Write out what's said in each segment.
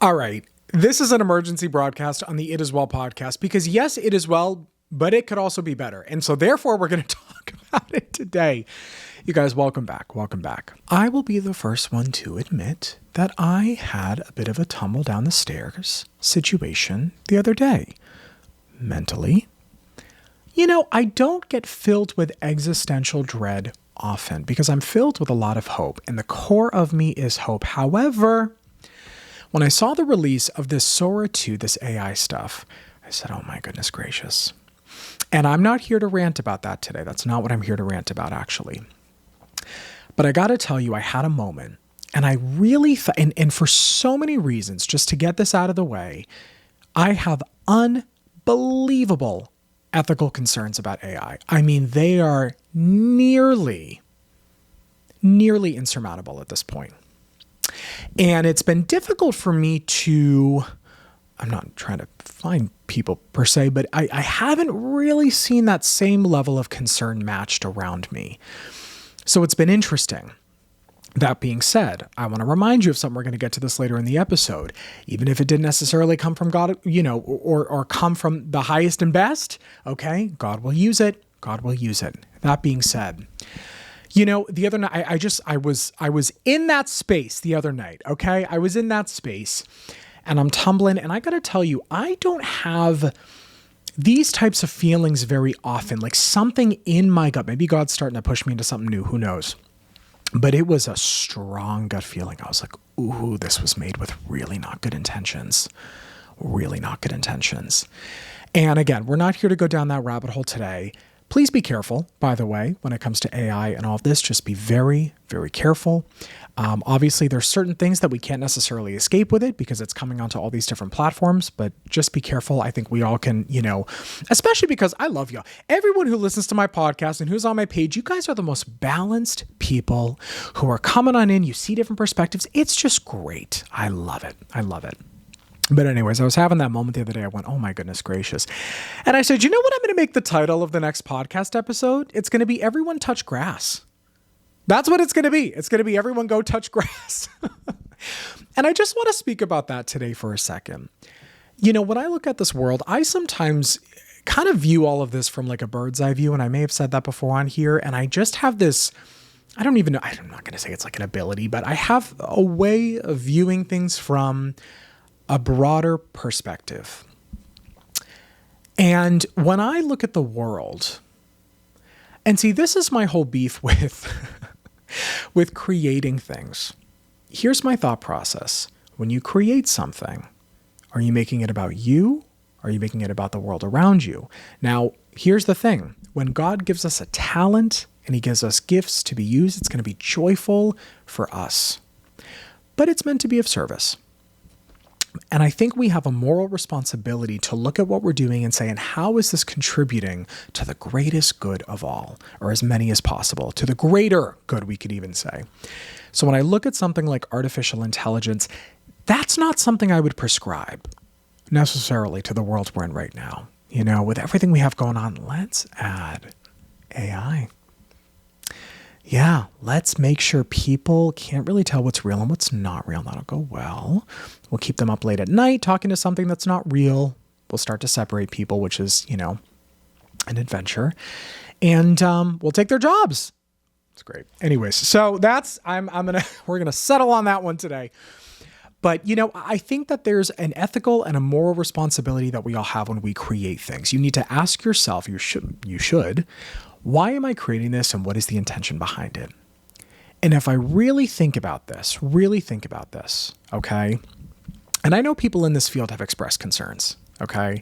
All right. This is an emergency broadcast on the It Is Well podcast because yes, it is well, but it could also be better. And so therefore we're going to talk about it today. You guys, welcome back. Welcome back. I will be the first one to admit that I had a bit of a tumble down the stairs situation the other day. Mentally. You know, I don't get filled with existential dread often because I'm filled with a lot of hope and the core of me is hope. However, when I saw the release of this Sora 2, this AI stuff, I said, oh my goodness gracious. And I'm not here to rant about that today. That's not what I'm here to rant about, actually. But I got to tell you, I had a moment and I really, and for so many reasons, just to get this out of the way, I have unbelievable ethical concerns about AI. I mean, they are nearly insurmountable at this point. And it's been difficult for me to, I'm not trying to find people per se, but I haven't really seen that same level of concern matched around me. So it's been interesting. That being said, I want to remind you of something. We're going to get to this later in the episode. Even if it didn't necessarily come from God, or come from the highest and best, okay, God will use it. God will use it. That being said, the other night, I was in that space the other night, okay? I was in that space and I'm tumbling, and I got to tell you, I don't have these types of feelings very often, like something in my gut. Maybe God's starting to push me into something new, who knows? But it was a strong gut feeling. I was like, ooh, this was made with really not good intentions. Really not good intentions. And again, we're not here to go down that rabbit hole today. Please be careful, by the way, when it comes to AI and all of this. Just be very, very careful. Obviously, there's certain things that we can't necessarily escape with it because it's coming onto all these different platforms, but just be careful. I think we all can, especially because I love you. Everyone who listens to my podcast and who's on my page, you guys are the most balanced people who are coming on in. You see different perspectives. It's just great. I love it. I love it. But anyways, I was having that moment the other day. I went, oh my goodness gracious. And I said, you know what I'm going to make the title of the next podcast episode? It's going to be Everyone Touch Grass. That's what it's going to be. It's going to be Everyone Go Touch Grass. And I just want to speak about that today for a second. When I look at this world, I sometimes kind of view all of this from like a bird's eye view. And I may have said that before on here. And I just have this, I don't even know, I'm not going to say it's like an ability, but I have a way of viewing things from a broader perspective. And when I look at the world, and see, this is my whole beef with creating things. Here's my thought process. When you create something, are you making it about you? Or are you making it about the world around you? Now, here's the thing. When God gives us a talent and he gives us gifts to be used, it's going to be joyful for us. But it's meant to be of service. And I think we have a moral responsibility to look at what we're doing and say, and how is this contributing to the greatest good of all, or as many as possible, to the greater good, we could even say. So when I look at something like artificial intelligence, that's not something I would prescribe necessarily to the world we're in right now. With everything we have going on, let's add AI. Yeah, let's make sure people can't really tell what's real and what's not real. That'll go well. We'll keep them up late at night talking to something that's not real. We'll start to separate people, which is, an adventure. And we'll take their jobs. It's great. Anyways, so that's, we're going to settle on that one today. But, I think that there's an ethical and a moral responsibility that we all have when we create things. You need to ask yourself, you should, why am I creating this and what is the intention behind it? And if I really think about this, okay? And I know people in this field have expressed concerns, okay?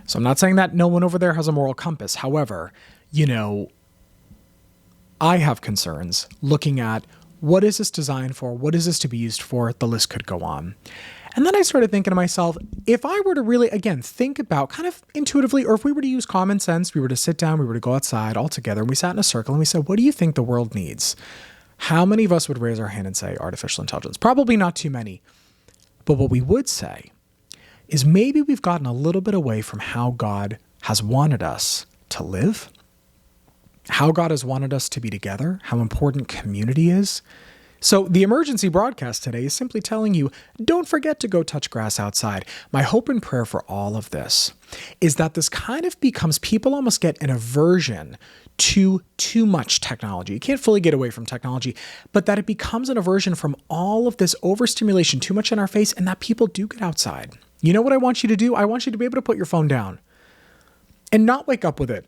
So I'm not saying that no one over there has a moral compass. However, I have concerns looking at what is this designed for? What is this to be used for? The list could go on. And then I started thinking to myself, if I were to really, again, think about kind of intuitively, or if we were to use common sense, we were to sit down, we were to go outside all together, and we sat in a circle and we said, what do you think the world needs? How many of us would raise our hand and say artificial intelligence? Probably not too many. But what we would say is maybe we've gotten a little bit away from how God has wanted us to live, how God has wanted us to be together, how important community is. So the emergency broadcast today is simply telling you, don't forget to go touch grass outside. My hope and prayer for all of this is that this kind of becomes, people almost get an aversion to too much technology. You can't fully get away from technology, but that it becomes an aversion from all of this overstimulation, too much in our face, and that people do get outside. You know what I want you to do? I want you to be able to put your phone down and not wake up with it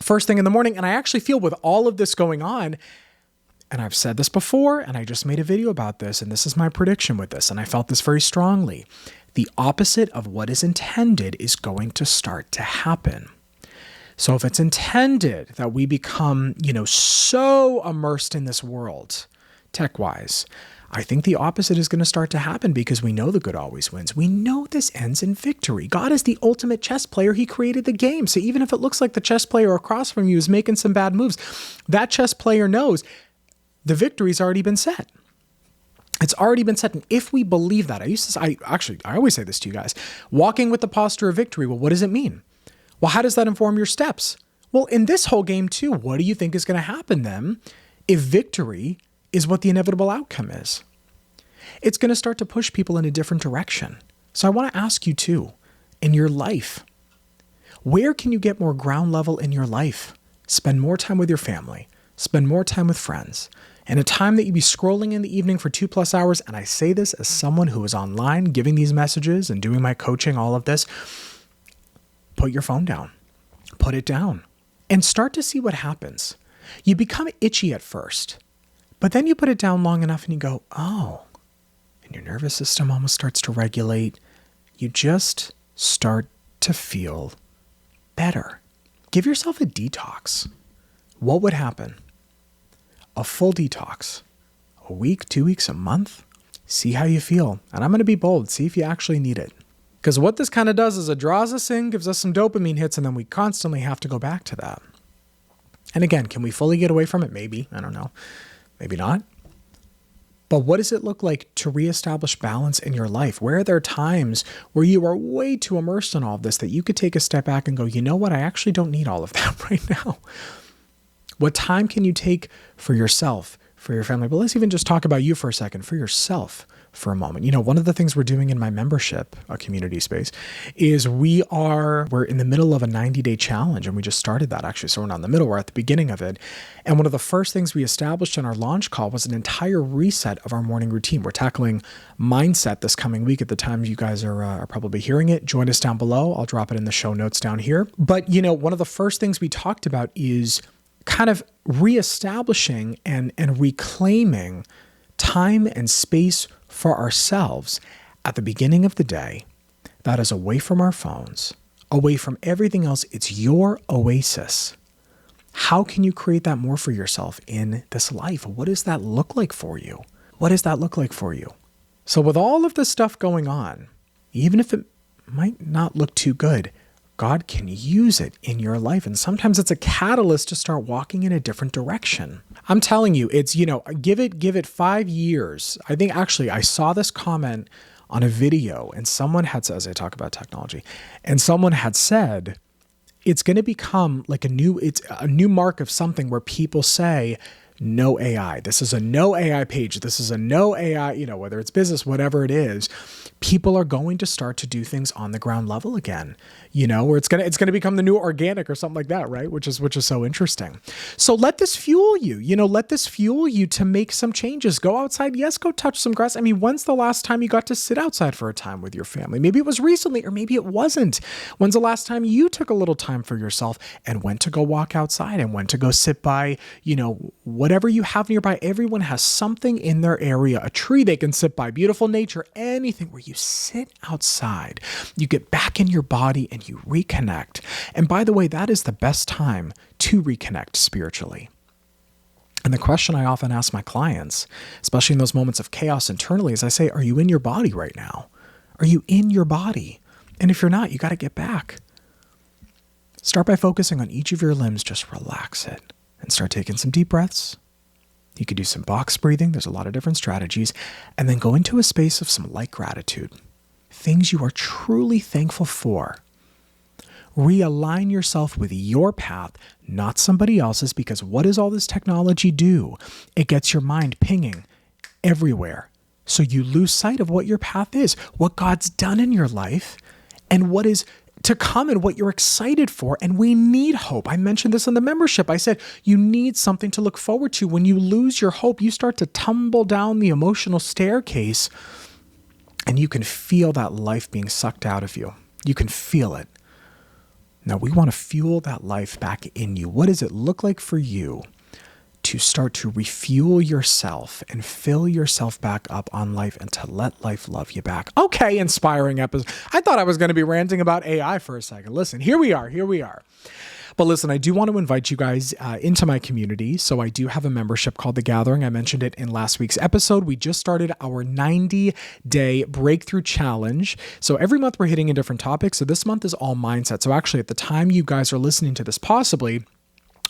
first thing in the morning. And I actually feel with all of this going on, and I've said this before, and I just made a video about this, and this is my prediction with this, and I felt this very strongly. The opposite of what is intended is going to start to happen. So if it's intended that we become, so immersed in this world, tech-wise, I think the opposite is going to start to happen because we know the good always wins. We know this ends in victory. God is the ultimate chess player. He created the game. So even if it looks like the chess player across from you is making some bad moves, that chess player knows the victory's already been set. It's already been set. And if we believe that, I always say this to you guys, walking with the posture of victory. Well, what does it mean? Well, how does that inform your steps? Well, in this whole game too, what do you think is going to happen then if victory is what the inevitable outcome is? It's going to start to push people in a different direction. So I want to ask you too, in your life, where can you get more ground level in your life? Spend more time with your family. Spend more time with friends. And a time that you'd be scrolling in the evening for 2+ hours, and I say this as someone who is online giving these messages and doing my coaching, all of this, put your phone down. Put it down. And start to see what happens. You become itchy at first, but then you put it down long enough and you go, oh, and your nervous system almost starts to regulate. You just start to feel better. Give yourself a detox. What would happen? A full detox, a week, 2 weeks, a month, see how you feel. And I'm going to be bold, see if you actually need it. Because what this kind of does is it draws us in, gives us some dopamine hits, and then we constantly have to go back to that. And again, can we fully get away from it? Maybe, I don't know, maybe not. But what does it look like to reestablish balance in your life? Where are there times where you are way too immersed in all of this that you could take a step back and go, you know what, I actually don't need all of that right now. What time can you take for yourself, for your family? But let's even just talk about you for a second, for yourself for a moment. One of the things we're doing in my membership, a community space, is we're in the middle of a 90-day challenge, and we just started that actually. So we're not in the middle, we're at the beginning of it. And one of the first things we established in our launch call was an entire reset of our morning routine. We're tackling mindset this coming week. At the time you guys are probably hearing it, join us down below. I'll drop it in the show notes down here. But one of the first things we talked about is kind of reestablishing and reclaiming time and space for ourselves at the beginning of the day that is away from our phones, away from everything else. It's your oasis. How can you create that more for yourself in this life? What does that look like for you? What does that look like for you? So with all of this stuff going on, even if it might not look too good, God can use it in your life. And sometimes it's a catalyst to start walking in a different direction. I'm telling you, it's, give it 5 years. I think actually I saw this comment on a video and someone had said, as I talk about technology, and someone had said, it's going to become like it's a new mark of something where people say, no AI. This is a no AI page. This is a no AI, whether it's business, whatever it is, people are going to start to do things on the ground level again, where it's going to become the new organic or something like that, right? Which is so interesting. So let this fuel you, let this fuel you to make some changes. Go outside. Yes, go touch some grass. I mean, when's the last time you got to sit outside for a time with your family? Maybe it was recently, or maybe it wasn't. When's the last time you took a little time for yourself and went to go walk outside and went to go sit by, whatever you have nearby? Everyone has something in their area, a tree they can sit by, beautiful nature, anything where you sit outside, you get back in your body and you reconnect. And by the way, that is the best time to reconnect spiritually. And the question I often ask my clients, especially in those moments of chaos internally, is I say, are you in your body right now? Are you in your body? And if you're not, you got to get back. Start by focusing on each of your limbs. Just relax it and start taking some deep breaths. You could do some box breathing. There's a lot of different strategies. And then go into a space of some light gratitude. Things you are truly thankful for. Realign yourself with your path, not somebody else's, because what does all this technology do? It gets your mind pinging everywhere. So you lose sight of what your path is, what God's done in your life, and what is to come and what you're excited for. And we need hope. I mentioned this in the membership. I said, you need something to look forward to. When you lose your hope, you start to tumble down the emotional staircase and you can feel that life being sucked out of you. You can feel it. Now we want to fuel that life back in you. What does it look like for you to start to refuel yourself and fill yourself back up on life and to let life love you back? Okay, inspiring episode. I thought I was going to be ranting about AI for a second. Listen, here we are. But listen, I do want to invite you guys into my community. So I do have a membership called The Gathering. I mentioned it in last week's episode. We just started our 90-day breakthrough challenge. So every month we're hitting a different topic. So this month is all mindset. So actually at the time you guys are listening to this, possibly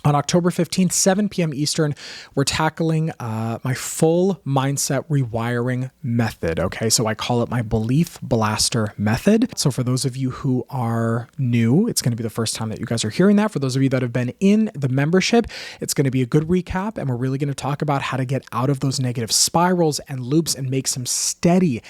on October 15th, 7 p.m. Eastern, we're tackling my full mindset rewiring method. Okay, so I call it my Belief Blaster method. So for those of you who are new, it's going to be the first time that you guys are hearing that. For those of you that have been in the membership, it's going to be a good recap, and we're really going to talk about how to get out of those negative spirals and loops and make some steady,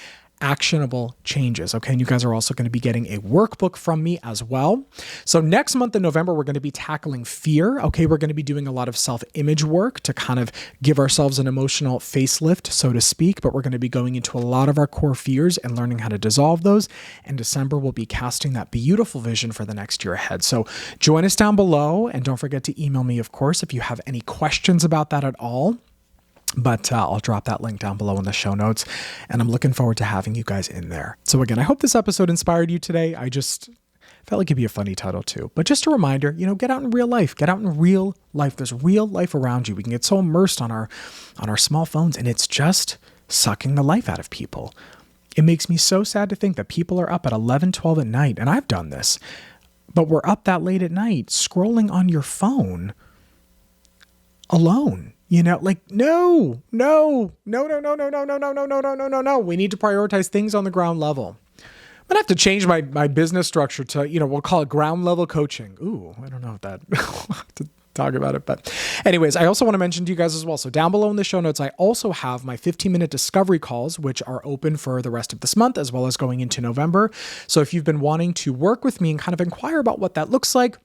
actionable changes. Okay. And you guys are also going to be getting a workbook from me as well. So next month in November, we're going to be tackling fear. Okay. We're going to be doing a lot of self-image work to kind of give ourselves an emotional facelift, so to speak, but we're going to be going into a lot of our core fears and learning how to dissolve those. In December, we'll be casting that beautiful vision for the next year ahead. So join us down below, and don't forget to email me, of course, if you have any questions about that at all. But I'll drop that link down below in the show notes, and I'm looking forward to having you guys in there. So again, I hope this episode inspired you today. I just felt like it'd be a funny title too. But just a reminder, get out in real life. Get out in real life. There's real life around you. We can get so immersed on our small phones, and it's just sucking the life out of people. It makes me so sad to think that people are up at 11, 12 at night, and I've done this, but we're up that late at night scrolling on your phone alone. No. We need to prioritize things on the ground level. I'm going to have to change my business structure to, we'll call it ground level coaching. Ooh, I don't know if that, we'll have to talk about it. But anyways, I also want to mention to you guys as well. So down below in the show notes, I also have my 15-minute discovery calls, which are open for the rest of this month, as well as going into November. So if you've been wanting to work with me and kind of inquire about what that looks like,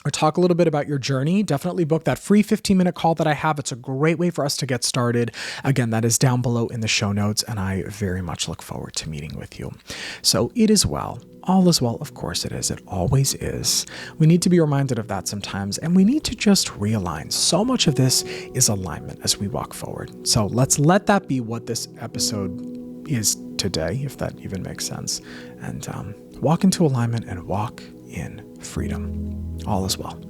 or talk a little bit about your journey, definitely book that free 15-minute call that I have. It's a great way for us to get started. Again, that is down below in the show notes, and I very much look forward to meeting with you. So it is well. All is well. Of course it is. It always is. We need to be reminded of that sometimes, and we need to just realign. So much of this is alignment as we walk forward. So let's let that be what this episode is today, if that even makes sense, and walk into alignment and walk in freedom. All is well.